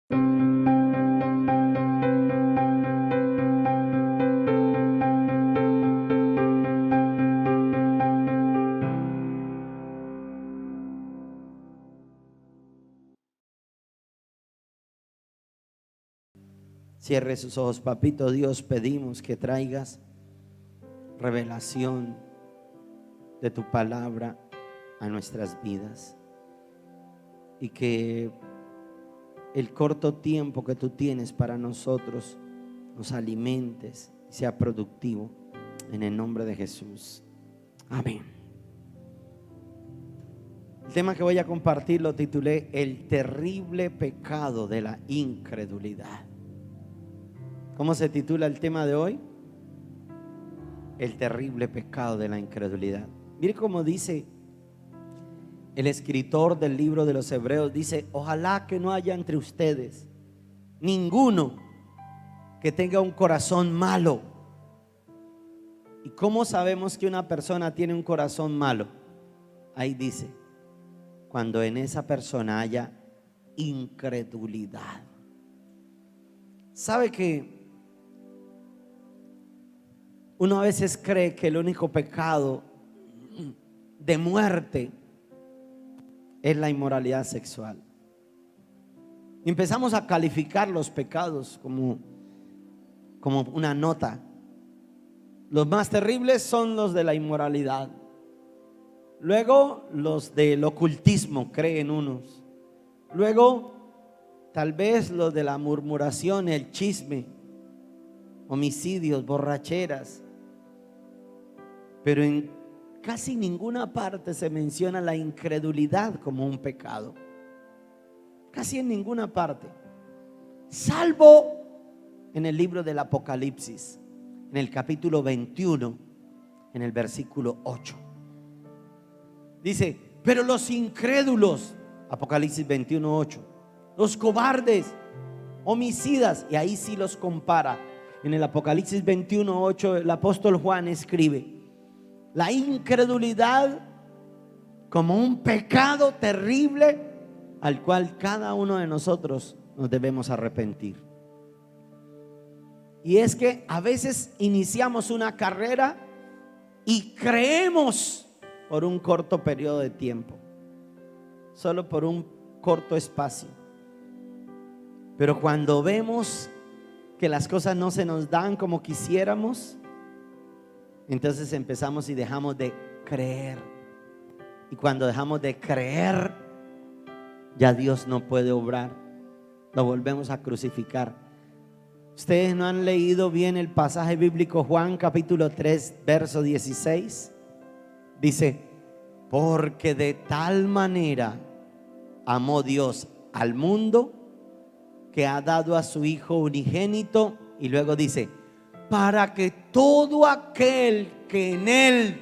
Cierre sus ojos, papito Dios, pedimos que traigas revelación de tu palabra a nuestras vidas y que el corto tiempo que tú tienes para nosotros nos alimentes y sea productivo en el nombre de Jesús. Amén. El tema que voy a compartir lo titulé El terrible pecado de la incredulidad. ¿Cómo se titula el tema de hoy? El terrible pecado de la incredulidad. Mire cómo dice el escritor del libro de los Hebreos. Dice: ojalá que no haya entre ustedes ninguno que tenga un corazón malo. ¿Y cómo sabemos que una persona tiene un corazón malo? Ahí dice: cuando en esa persona haya incredulidad. ¿Sabe que uno a veces cree que el único pecado de muerte es la inmoralidad sexual? Y empezamos a calificar los pecados como una nota. Los más terribles son los de la inmoralidad. Luego los del ocultismo, creen unos. Luego tal vez los de la murmuración, el chisme, homicidios, borracheras. Pero en casi ninguna parte se menciona la incredulidad como un pecado. Casi en ninguna parte. Salvo en el libro del Apocalipsis, en el capítulo 21, en el versículo 8. Dice: pero los incrédulos, Apocalipsis 21, 8, los cobardes, homicidas, y ahí sí los compara. En el Apocalipsis 21, 8, el apóstol Juan escribe: la incredulidad como un pecado terrible al cual cada uno de nosotros nos debemos arrepentir. Y es que a veces iniciamos una carrera y creemos por un corto periodo de tiempo, solo por un corto espacio. Pero cuando vemos que las cosas no se nos dan como quisiéramos, entonces empezamos y dejamos de creer. Y cuando dejamos de creer, ya Dios no puede obrar. Lo volvemos a crucificar. Ustedes no han leído bien el pasaje bíblico, Juan capítulo 3, verso 16. Dice: porque de tal manera amó Dios al mundo que ha dado a su Hijo unigénito. Y luego dice: para que todo aquel que en Él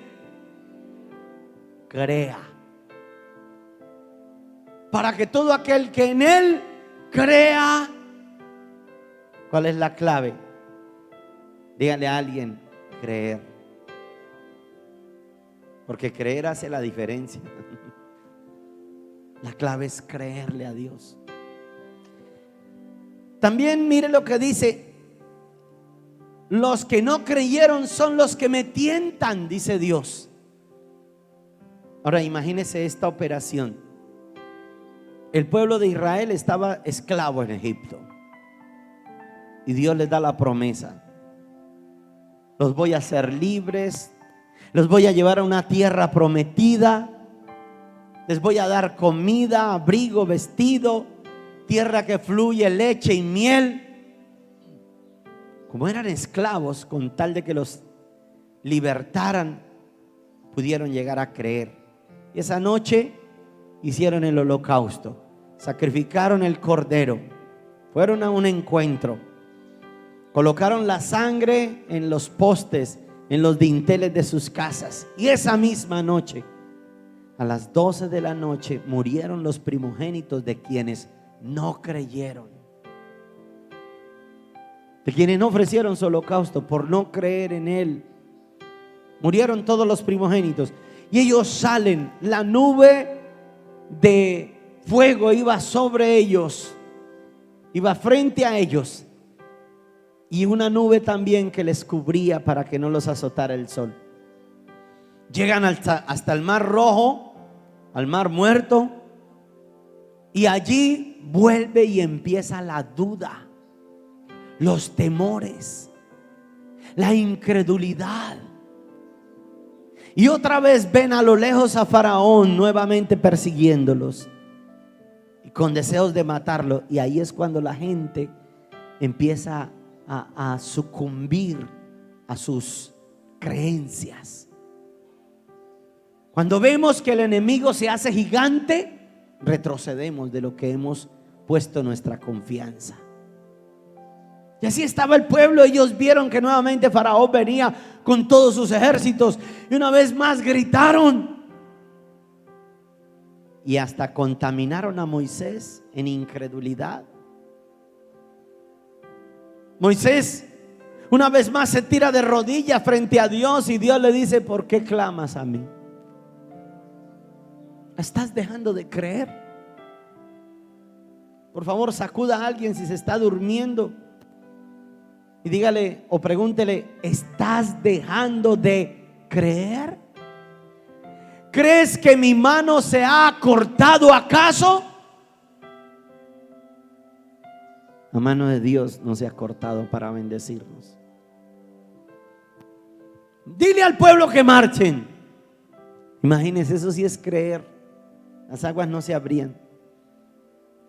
crea. Para que todo aquel que en Él crea. ¿Cuál es la clave? Díganle a alguien: creer. Porque creer hace la diferencia. La clave es creerle a Dios. También mire lo que dice: los que no creyeron son los que me tientan, dice Dios. Ahora imagínese esta operación. El pueblo de Israel estaba esclavo en Egipto y Dios les da la promesa: los voy a hacer libres, los voy a llevar a una tierra prometida, les voy a dar comida, abrigo, vestido, tierra que fluye leche y miel. Como eran esclavos, con tal de que los libertaran, pudieron llegar a creer. Y esa noche hicieron el holocausto, sacrificaron el cordero, fueron a un encuentro, colocaron la sangre en los postes, en los dinteles de sus casas. Y esa misma noche, a las 12 de la noche, murieron los primogénitos de quienes no creyeron, de quienes no ofrecieron su holocausto por no creer en Él. Murieron todos los primogénitos. Y ellos salen, la nube de fuego iba sobre ellos. iba frente a ellos y una nube también que les cubría para que no los azotara el sol. Llegan hasta el Mar Rojo, al Mar Muerto, y allí vuelve y empieza la duda, los temores, la incredulidad. Y otra vez ven a lo lejos a Faraón nuevamente persiguiéndolos y con deseos de matarlo. Y ahí es cuando la gente empieza a sucumbir a sus creencias. Cuando vemos que el enemigo se hace gigante, retrocedemos de lo que hemos puesto nuestra confianza. Y así estaba el pueblo. Ellos vieron que nuevamente Faraón venía con todos sus ejércitos y una vez más gritaron y hasta contaminaron a Moisés en incredulidad. Moisés una vez más se tira de rodillas frente a Dios y Dios le dice: ¿por qué clamas a mí? ¿Estás dejando de creer? Por favor, sacuda a alguien si se está durmiendo y dígale o pregúntele: ¿estás dejando de creer? ¿Crees que mi mano se ha cortado acaso? La mano de Dios no se ha cortado para bendecirnos. Dile al pueblo que marchen. Imagínense, eso sí es creer. Las aguas no se abrían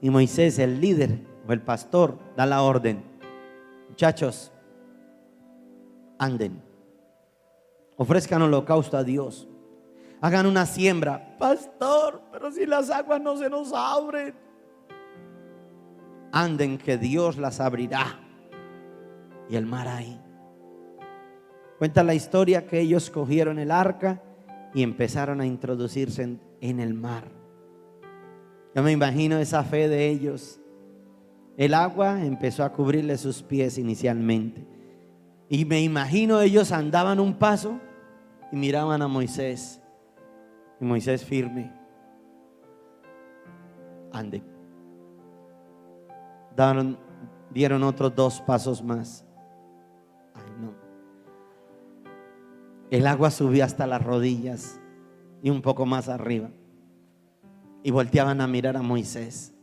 y Moisés, el líder o el pastor, da la orden: muchachos, anden, ofrezcan holocausto a Dios, hagan una siembra. Pastor, pero si las aguas no se nos abren. Anden, que Dios las abrirá. Y el mar ahí. Cuenta la historia que ellos cogieron el arca y empezaron a introducirse en el mar. Yo me imagino esa fe de ellos. El agua empezó a cubrirle sus pies inicialmente. Y me imagino ellos andaban un paso y miraban a Moisés. Y Moisés firme. Ande. Dieron otros 2 pasos más. Ay, no. El agua subió hasta las rodillas y un poco más arriba. Y volteaban a mirar a Moisés.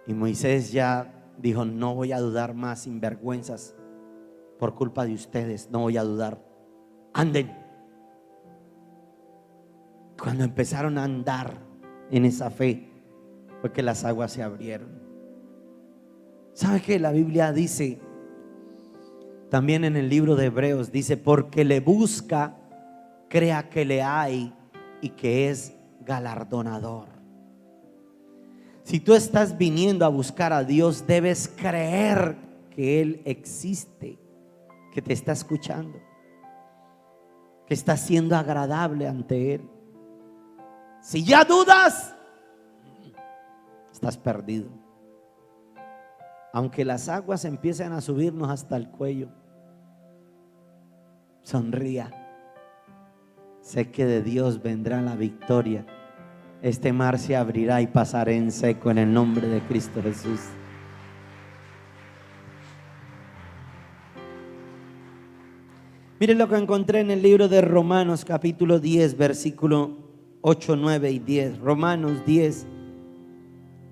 Y Moisés ya dijo: no voy a dudar más, sinvergüenzas, por culpa de ustedes, no voy a dudar. Anden. Cuando empezaron a andar en esa fe, fue que las aguas se abrieron. ¿Sabe qué? La Biblia dice, también en el libro de Hebreos, dice: porque le busca, crea que le hay y que es galardonador. Si tú estás viniendo a buscar a Dios, debes creer que Él existe, que te está escuchando, que está siendo agradable ante Él. Si ya dudas, estás perdido. Aunque las aguas empiecen a subirnos hasta el cuello, sonría. Sé que de Dios vendrá la victoria. Este mar se abrirá y pasaré en seco en el nombre de Cristo Jesús. Miren lo que encontré en el libro de Romanos capítulo 10, versículo 8, 9 y 10. Romanos 10,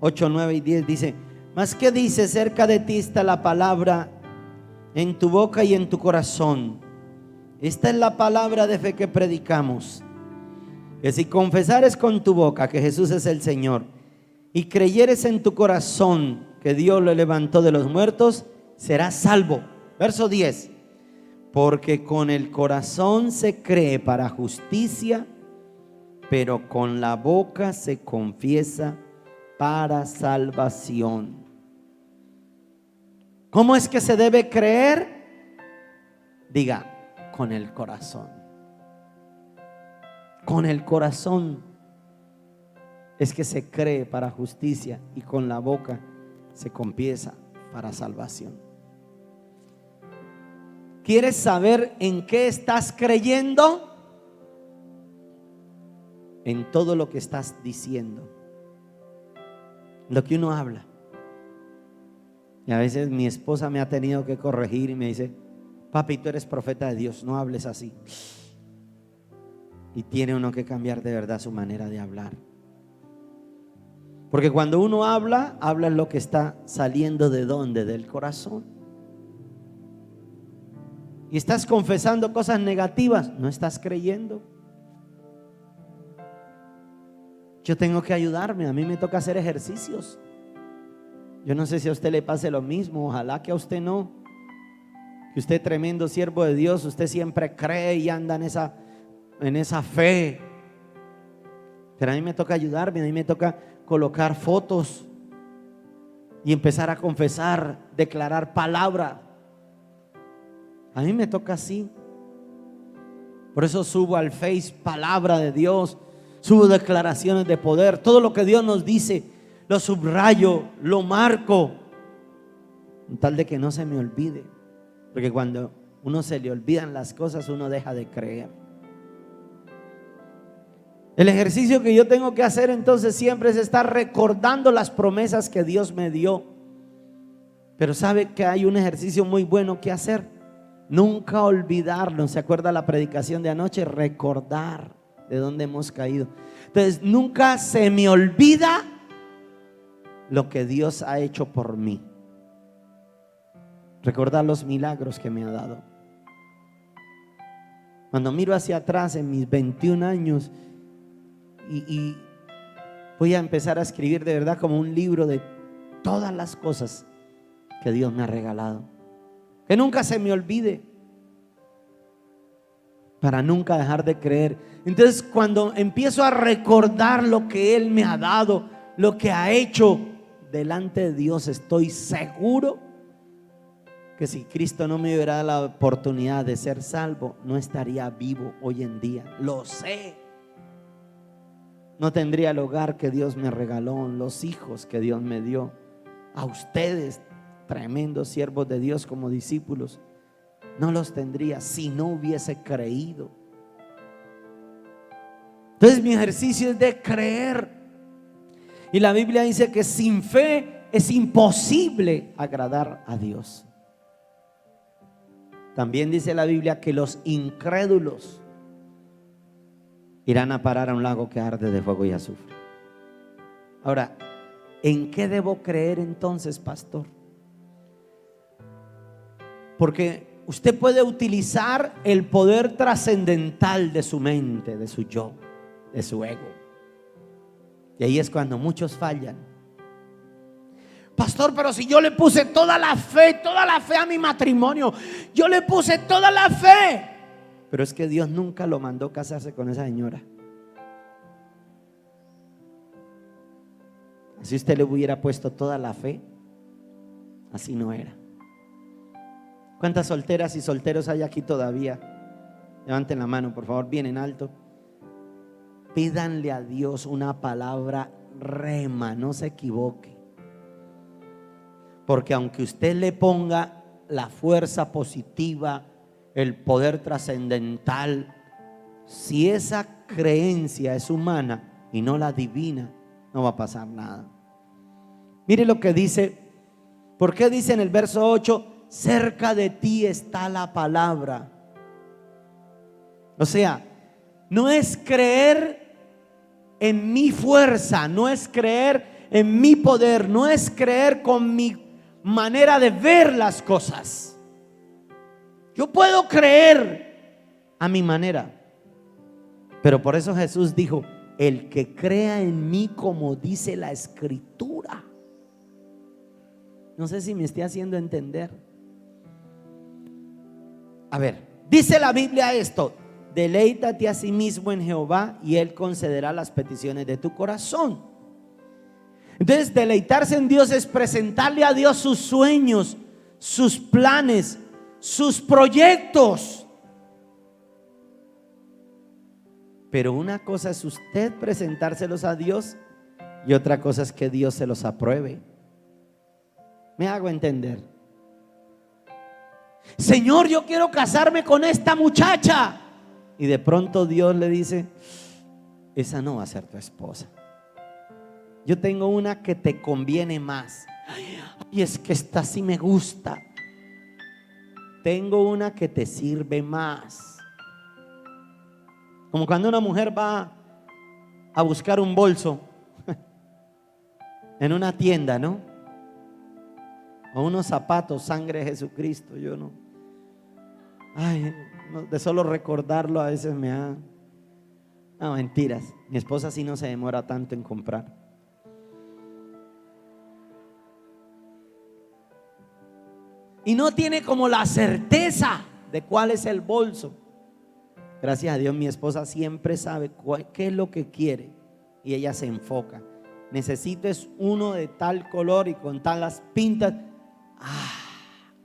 8, 9 y 10 dice: mas ¿qué dice? Cerca de ti está la palabra en tu boca y en tu corazón. Esta es la palabra de fe que predicamos: que si confesares con tu boca que Jesús es el Señor y creyeres en tu corazón que Dios lo levantó de los muertos, serás salvo. Verso 10: porque con el corazón se cree para justicia, pero con la boca se confiesa para salvación. ¿Cómo es que se debe creer? Diga: con el corazón. Con el corazón es que se cree para justicia y con la boca se confiesa para salvación. ¿Quieres saber en qué estás creyendo? En todo lo que estás diciendo, lo que uno habla. Y a veces mi esposa me ha tenido que corregir y me dice: papi, tú eres profeta de Dios, no hables así. Y tiene uno que cambiar de verdad su manera de hablar. Porque cuando uno habla, habla lo que está saliendo de dónde, del corazón. Y estás confesando cosas negativas, no estás creyendo. Yo tengo que ayudarme, a mí me toca hacer ejercicios. Yo no sé si a usted le pase lo mismo, ojalá que a usted no. Que usted, tremendo siervo de Dios, usted siempre cree y anda en esa fe. Pero a mí me toca ayudarme, a mí me toca colocar fotos y empezar a confesar, declarar palabra. A mí me toca así. Por eso subo al Face palabra de Dios, subo declaraciones de poder. Todo lo que Dios nos dice lo subrayo, lo marco, con tal de que no se me olvide. Porque cuando uno se le olvidan las cosas, uno deja de creer. El ejercicio que yo tengo que hacer entonces siempre es estar recordando las promesas que Dios me dio. Pero sabe que hay un ejercicio muy bueno que hacer: nunca olvidarlo. ¿Se acuerda la predicación de anoche? Recordar de dónde hemos caído. Entonces nunca se me olvida lo que Dios ha hecho por mí. Recordar los milagros que me ha dado. Cuando miro hacia atrás en mis 21 años y voy a empezar a escribir de verdad como un libro de todas las cosas que Dios me ha regalado, que nunca se me olvide, para nunca dejar de creer. Entonces, cuando empiezo a recordar lo que Él me ha dado, lo que ha hecho delante de Dios, estoy seguro que si Cristo no me hubiera dado la oportunidad de ser salvo, no estaría vivo hoy en día. Lo sé. No tendría el hogar que Dios me regaló, los hijos que Dios me dio. A ustedes, tremendos siervos de Dios como discípulos, no los tendría si no hubiese creído. Entonces mi ejercicio es de creer. Y la Biblia dice que sin fe es imposible agradar a Dios. También dice la Biblia que los incrédulos irán a parar a un lago que arde de fuego y azufre. Ahora, ¿en qué debo creer entonces, pastor? Porque usted puede utilizar el poder trascendental de su mente, de su yo, de su ego. Y ahí es cuando muchos fallan. Pastor, pero si yo le puse toda la fe a mi matrimonio, yo le puse toda la fe. Pero es que Dios nunca lo mandó casarse con esa señora. Si usted le hubiera puesto toda la fe, así no era. ¿Cuántas solteras y solteros hay aquí todavía? Levanten la mano, por favor, bien en alto. Pídanle a Dios una palabra rema, no se equivoque. Porque aunque usted le ponga la fuerza positiva, el poder trascendental, si esa creencia es humana y no la divina, no va a pasar nada. Mire lo que dice. ¿Por qué dice en el verso 8? Cerca de ti está la palabra. O sea, no es creer en mi fuerza, no es creer en mi poder, no es creer con mi manera de ver las cosas. Yo puedo creer a mi manera, pero por eso Jesús dijo: el que crea en mí, como dice la Escritura. No sé si me estoy haciendo entender. A ver, dice la Biblia esto: deleítate a sí mismo en Jehová y Él concederá las peticiones de tu corazón. Entonces, deleitarse en Dios es presentarle a Dios sus sueños, sus planes, sus proyectos. Pero una cosa es usted presentárselos a Dios y otra cosa es que Dios se los apruebe. ¿Me hago entender? Señor, yo quiero casarme con esta muchacha. Y de pronto Dios le dice: esa no va a ser tu esposa. Yo tengo una que te conviene más. Y es que esta sí me gusta. Tengo una que te sirve más. Como cuando una mujer va a buscar un bolso en una tienda, ¿no? O unos zapatos, sangre de Jesucristo. Yo no. Ay, de solo recordarlo a veces me da. No, mentiras. Mi esposa sí no se demora tanto en comprar. Y no tiene como la certeza de cuál es el bolso. Gracias a Dios mi esposa siempre sabe qué es lo que quiere y ella se enfoca. Necesito es uno de tal color y con talas pintas.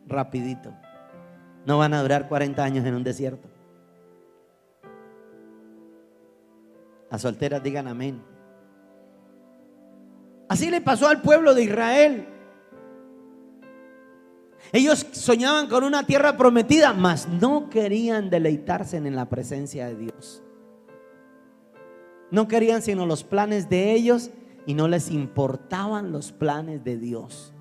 Rapidito. No van a durar 40 años en un desierto. Las solteras digan amén. Así le pasó al pueblo de Israel. Ellos soñaban con una tierra prometida, mas no querían deleitarse en la presencia de Dios. No querían sino los planes de ellos y no les importaban los planes de Dios.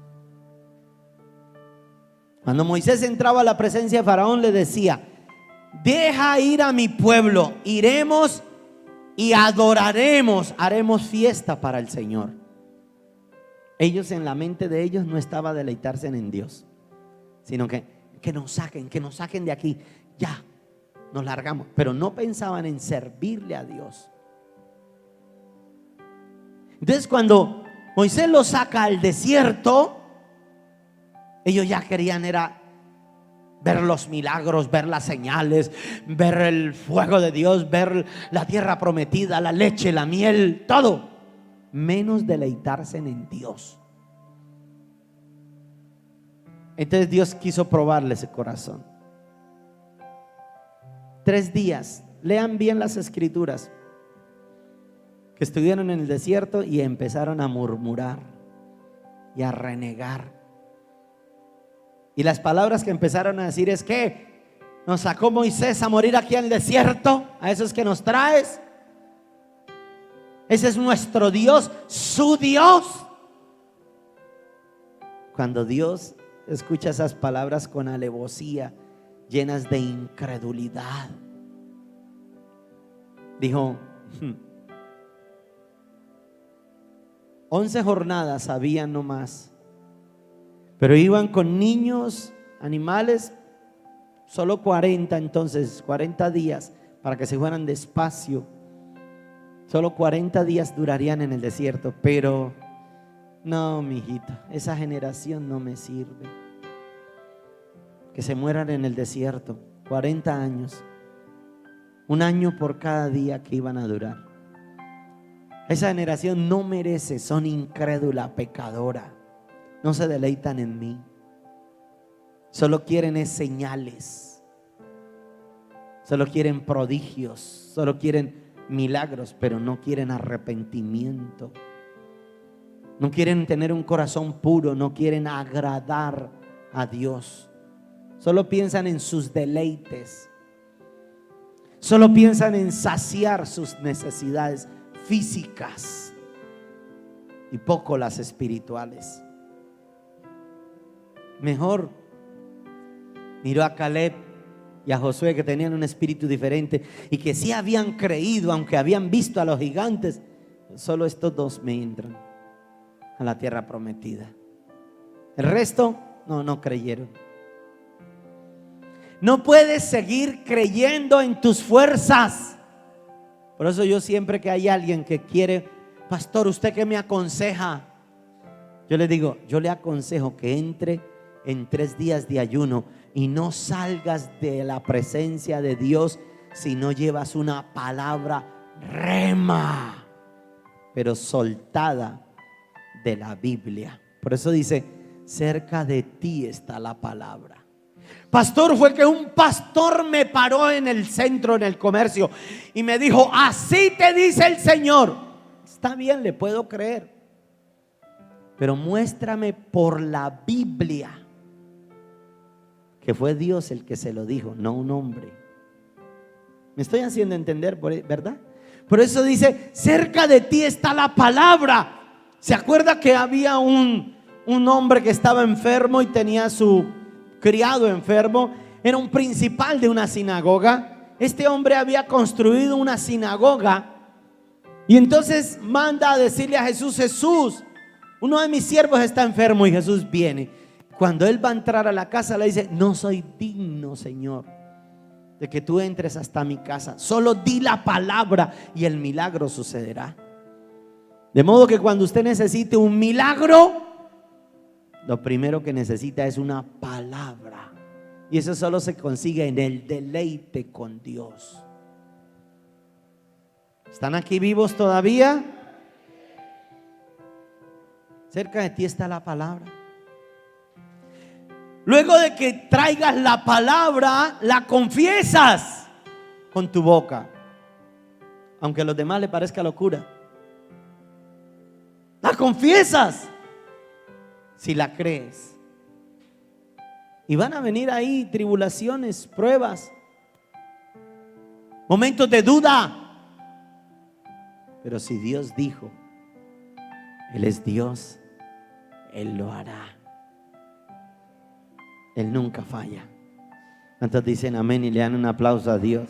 Cuando Moisés entraba a la presencia de Faraón, le decía: deja ir a mi pueblo, iremos y adoraremos, haremos fiesta para el Señor. Ellos, en la mente de ellos no estaba deleitarse en Dios, sino que nos saquen de aquí, ya, nos largamos. Pero no pensaban en servirle a Dios. Entonces cuando Moisés los saca al desierto, ellos ya querían era ver los milagros, ver las señales, ver el fuego de Dios, ver la tierra prometida, la leche, la miel, todo, menos deleitarse en Dios. Entonces Dios quiso probarle ese corazón. 3 días, lean bien las escrituras, que estuvieron en el desierto y empezaron a murmurar y a renegar. Y las palabras que empezaron a decir es que nos sacó Moisés a morir aquí en el desierto, a eso es que nos traes. Ese es nuestro Dios, su Dios. Cuando Dios escucha esas palabras con alevosía, llenas de incredulidad, dijo: 11 jornadas habían nomás, pero iban con niños, animales, solo 40, entonces 40 días para que se fueran despacio. Solo 40 días durarían en el desierto. Pero no, mijito, esa generación no me sirve. Que se mueran en el desierto 40 años, 1 año por cada día que iban a durar. Esa generación no merece, son incrédula, pecadora. No se deleitan en mí. Solo quieren señales. Solo quieren prodigios. Solo quieren milagros, pero no quieren arrepentimiento. No quieren tener un corazón puro. No quieren agradar a Dios. Solo piensan en sus deleites. Solo piensan en saciar sus necesidades físicas y poco las espirituales. Mejor miró a Caleb y a Josué, que tenían un espíritu diferente y que sí habían creído, aunque habían visto a los gigantes. Solo estos 2 me entran a la tierra prometida. El resto no creyeron. No puedes seguir creyendo en tus fuerzas. Por eso yo siempre que hay alguien que quiere: pastor, ¿usted qué me aconseja? Yo le digo, yo le aconsejo que entre en 3 días de ayuno y no salgas de la presencia de Dios si no llevas una palabra rema, pero soltada de la Biblia. Por eso dice: cerca de ti está la palabra. Pastor, fue que un pastor me paró en el centro, en el comercio, y me dijo: así te dice el Señor. Está bien, le puedo creer, pero muéstrame por la Biblia que fue Dios el que se lo dijo, no un hombre. ¿Me estoy haciendo entender, verdad? Por eso dice: cerca de ti está la palabra. ¿Se acuerda que había un un hombre que estaba enfermo y tenía a su criado enfermo. Era un principal de una sinagoga. Este hombre había construido una sinagoga y entonces manda a decirle a Jesús: Jesús, uno de mis siervos está enfermo. Y Jesús viene. Cuando él va a entrar a la casa, le dice: no soy digno, Señor, de que tú entres hasta mi casa. Solo di la palabra y el milagro sucederá. De modo que cuando usted necesite un milagro, lo primero que necesita es una palabra. Y eso solo se consigue en el deleite con Dios. ¿Están aquí vivos todavía? Cerca de ti está la palabra. Luego de que traigas la palabra, la confiesas con tu boca, aunque a los demás les parezca locura. La confiesas si la crees. Y van a venir ahí tribulaciones, pruebas, momentos de duda. Pero si Dios dijo, Él es Dios, Él lo hará. Él nunca falla. ¿Cuántos dicen amén y le dan un aplauso a Dios?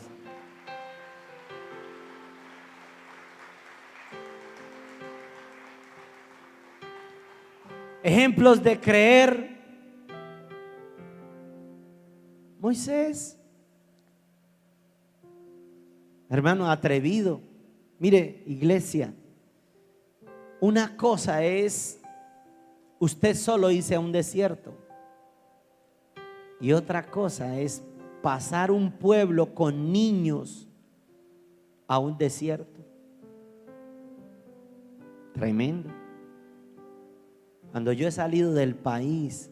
Ejemplos de creer. Moisés, hermano, atrevido. Mire, iglesia, una cosa es usted solo irse a un desierto y otra cosa es pasar un pueblo con niños a un desierto. Tremendo. Cuando yo he salido del país,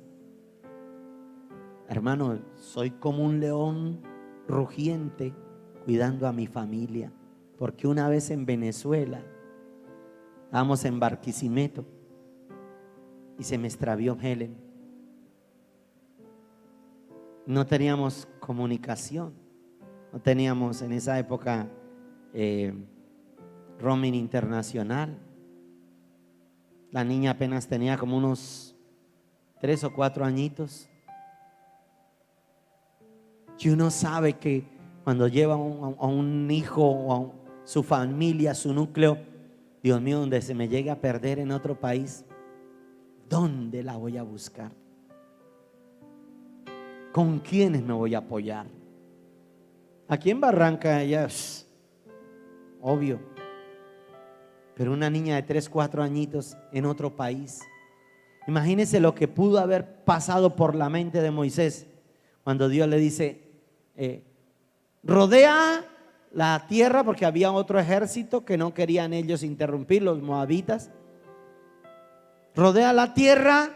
hermano, soy como un león rugiente cuidando a mi familia. Porque una vez en Venezuela, estábamos en Barquisimeto y se me extravió Helen. No teníamos comunicación, no teníamos en esa época roaming internacional. La niña apenas tenía como unos 3 o 4 añitos. Y uno sabe que cuando lleva a un hijo o a su familia, su núcleo, Dios mío, donde se me llegue a perder en otro país, ¿dónde la voy a buscar? ¿Con quiénes me voy a apoyar? Aquí en Barranca ya obvio, pero una niña de 3, 4 añitos en otro país. Imagínense lo que pudo haber pasado por la mente de Moisés cuando Dios le dice: rodea la tierra, porque había otro ejército que no querían ellos interrumpir, los moabitas. Rodea la tierra,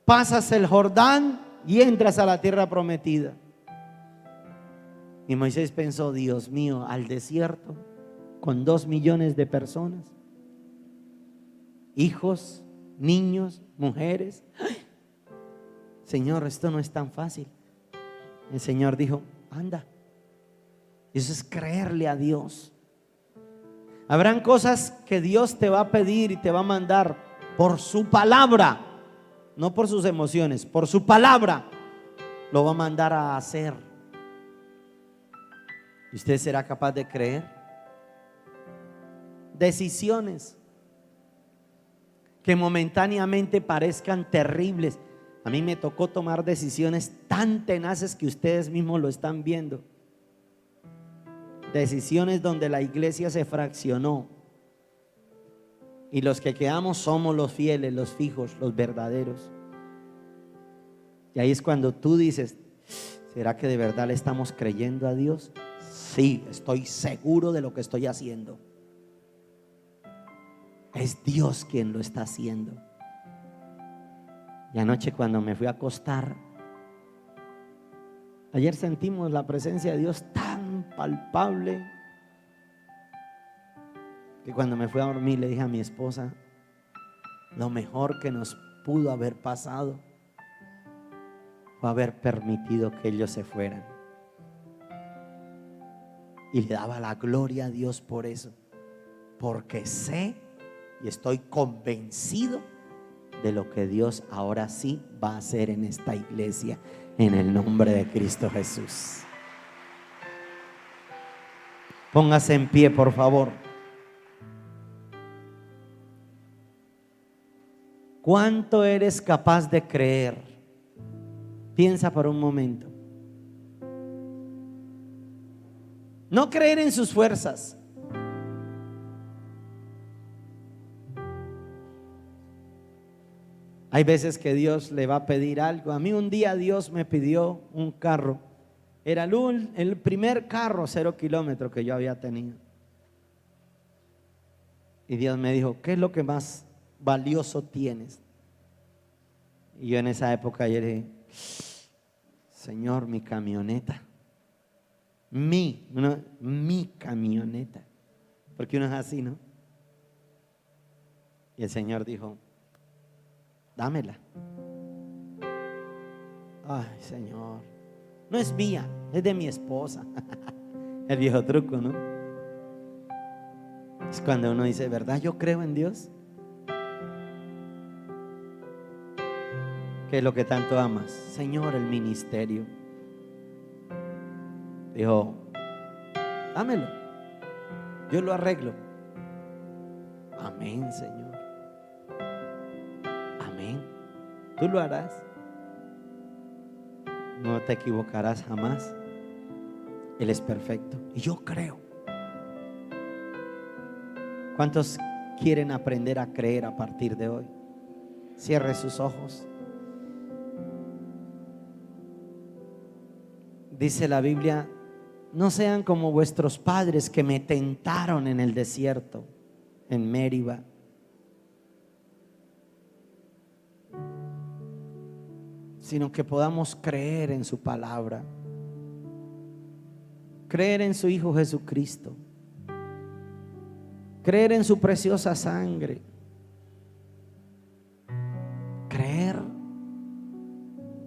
pasas el Jordán y entras a la tierra prometida. Y Moisés pensó: Dios mío, al desierto con 2 millones de personas, hijos, niños, mujeres. ¡Ay! Señor, esto no es tan fácil. El Señor dijo: anda. Eso es creerle a Dios. Habrán cosas que Dios te va a pedir y te va a mandar por su palabra, no por sus emociones, por su palabra lo va a mandar a hacer. ¿Y usted será capaz de creer? Decisiones que momentáneamente parezcan terribles. A mí me tocó tomar decisiones tan tenaces que ustedes mismos lo están viendo. Decisiones donde la iglesia se fraccionó y los que quedamos somos los fieles, los fijos, los verdaderos. Y ahí es cuando tú dices: ¿será que de verdad le estamos creyendo a Dios? Sí, estoy seguro de lo que estoy haciendo. Es Dios quien lo está haciendo. Y anoche cuando me fui a acostar, ayer sentimos la presencia de Dios tan palpable que cuando me fui a dormir le dije a mi esposa: lo mejor que nos pudo haber pasado fue haber permitido que ellos se fueran. Y le daba la gloria a Dios por eso, porque sé y estoy convencido de lo que Dios ahora sí va a hacer en esta iglesia, en el nombre de Cristo Jesús. Póngase en pie, por favor. ¿Cuánto eres capaz de creer? Piensa por un momento. No creer en sus fuerzas. Hay veces que Dios le va a pedir algo. A mí un día Dios me pidió un carro. Era el primer carro 0 kilómetros que yo había tenido. Y Dios me dijo, ¿qué es lo que más valioso tienes? Y yo en esa época yo le dije, Señor, mi camioneta. Mi camioneta. Porque uno es así, ¿no? Y el Señor dijo, dámela. Ay, Señor, no es mía, es de mi esposa. El viejo truco, ¿no? Es cuando uno dice, ¿verdad? Yo creo en Dios. ¿Qué es lo que tanto amas? Señor, el ministerio. Dijo, dámelo, yo lo arreglo. Amén, Señor. Amén. Tú lo harás. No te equivocarás jamás. Él es perfecto. Y yo creo. ¿Cuántos quieren aprender a creer a partir de hoy? Cierre sus ojos. Dice la Biblia, no sean como vuestros padres que me tentaron en el desierto, en Meriba. Sino que podamos creer en su palabra, creer en su Hijo Jesucristo, creer en su preciosa sangre, creer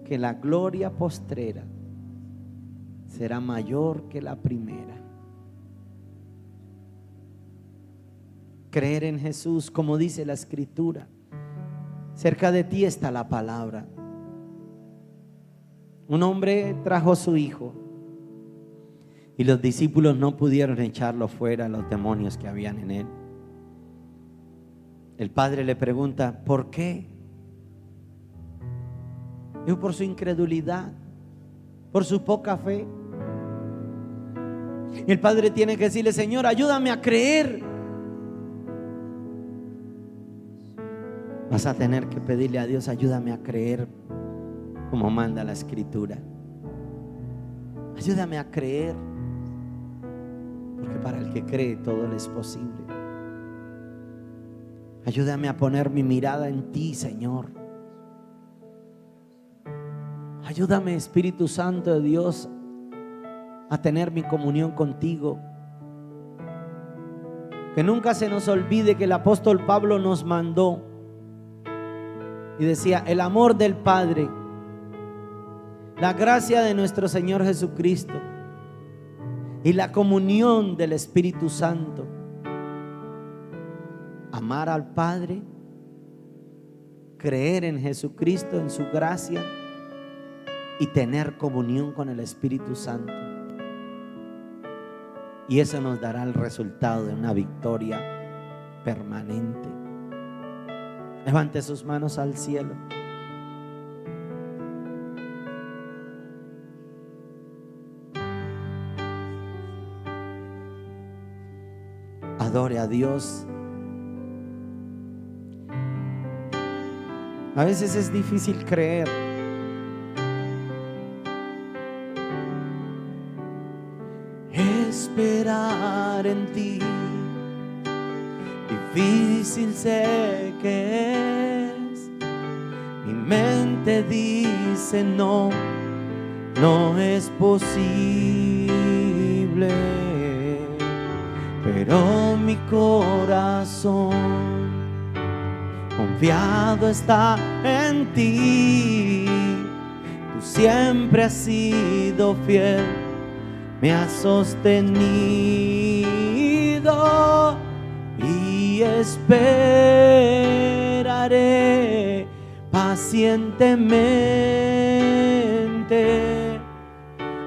que la gloria postrera será mayor que la primera. Creer en Jesús, como dice la Escritura. Cerca de ti está la palabra. Un hombre trajo a su hijo y los discípulos no pudieron echarlo fuera, los demonios que habían en él. El padre le pregunta, ¿por qué? Dijo, por su incredulidad, por su poca fe. Y el padre tiene que decirle, Señor, ayúdame a creer. Vas a tener que pedirle a Dios, ayúdame a creer como manda la Escritura. Ayúdame a creer, porque para el que cree todo le es posible. Ayúdame a poner mi mirada en ti, Señor. Ayúdame, Espíritu Santo de Dios, a tener mi comunión contigo. Que nunca se nos olvide que el apóstol Pablo nos mandó y decía, el amor del Padre, la gracia de nuestro Señor Jesucristo y la comunión del Espíritu Santo. Amar al Padre, creer en Jesucristo, en su gracia y tener comunión con el Espíritu Santo. Y eso nos dará el resultado de una victoria permanente. Levante sus manos al cielo. Adore a Dios. A veces es difícil creer. Esperar en ti, difícil sé que es. Mi mente dice no, no es posible. Pero mi corazón confiado está en ti. Tú siempre has sido fiel, me has sostenido y esperaré pacientemente,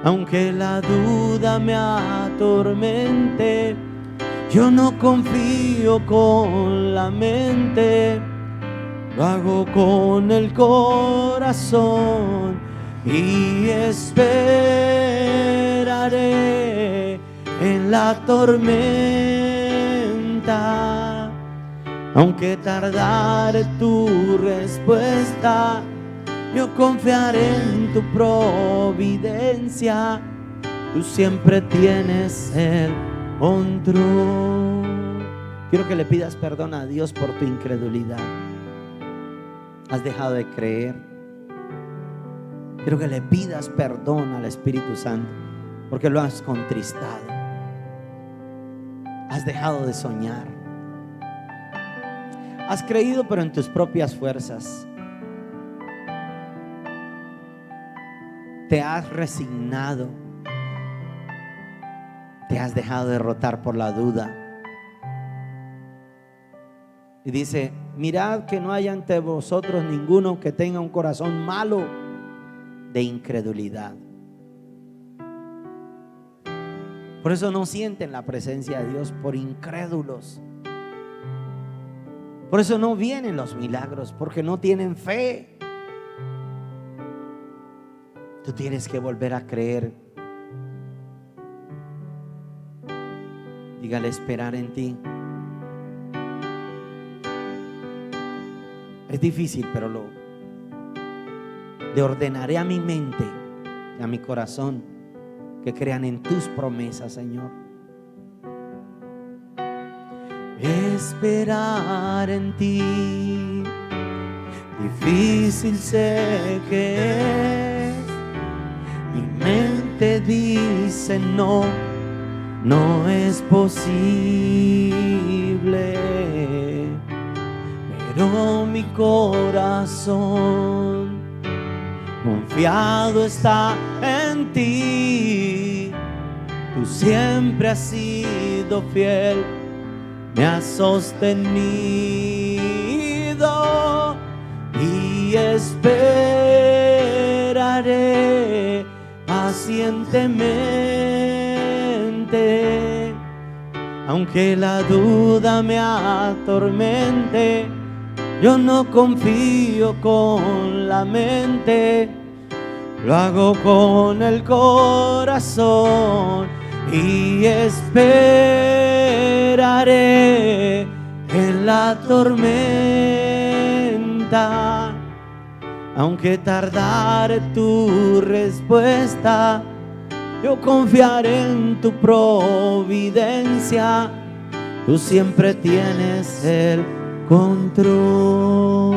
aunque la duda me atormente. Yo no confío con la mente, lo hago con el corazón y esperaré en la tormenta. Aunque tardare tu respuesta, yo confiaré en tu providencia. Tú siempre tienes el control. Quiero que le pidas perdón a Dios por tu incredulidad. Has dejado de creer. Quiero que le pidas perdón al Espíritu Santo porque lo has contristado. Has dejado de soñar. Has creído, pero en tus propias fuerzas. Te has resignado. Te has dejado derrotar por la duda. Y dice: mirad que no haya ante vosotros ninguno que tenga un corazón malo de incredulidad. Por eso no sienten la presencia de Dios, por incrédulos. Por eso no vienen los milagros, porque no tienen fe. Tú tienes que volver a creer. Dígale: esperar en ti. Es difícil, pero le ordenaré a mi mente y a mi corazón que crean en tus promesas, Señor. Esperar en ti, difícil sé que es. Mi mente dice no, no es posible. Pero mi corazón confiado está en ti. Tú siempre has sido fiel, me has sostenido y esperaré pacientemente. Aunque la duda me atormente, yo no confío con la mente, lo hago con el corazón y esperaré en la tormenta. Aunque tardare tu respuesta, yo confiaré en tu providencia. Tú siempre tienes el control.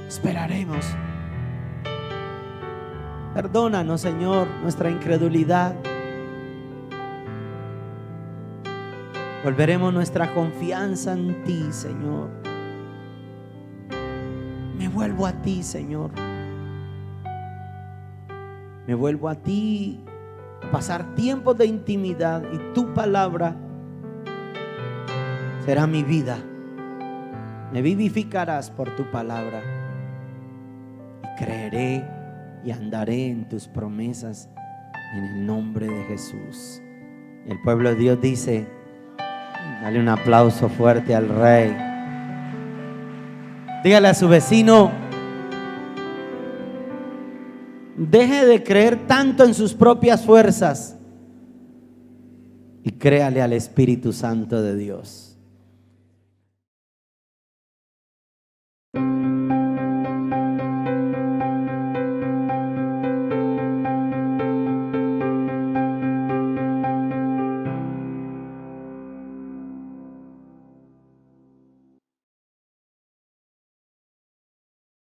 Esperaremos. Perdónanos, Señor, nuestra incredulidad. Volveremos nuestra confianza en ti, Señor. Me vuelvo a ti, Señor. Me vuelvo a ti a pasar tiempos de intimidad, y tu palabra será mi vida. Me vivificarás por tu palabra y creeré y andaré en tus promesas en el nombre de Jesús. Y el pueblo de Dios dice: dale un aplauso fuerte al Rey. Dígale a su vecino: deje de creer tanto en sus propias fuerzas y créale al Espíritu Santo de Dios.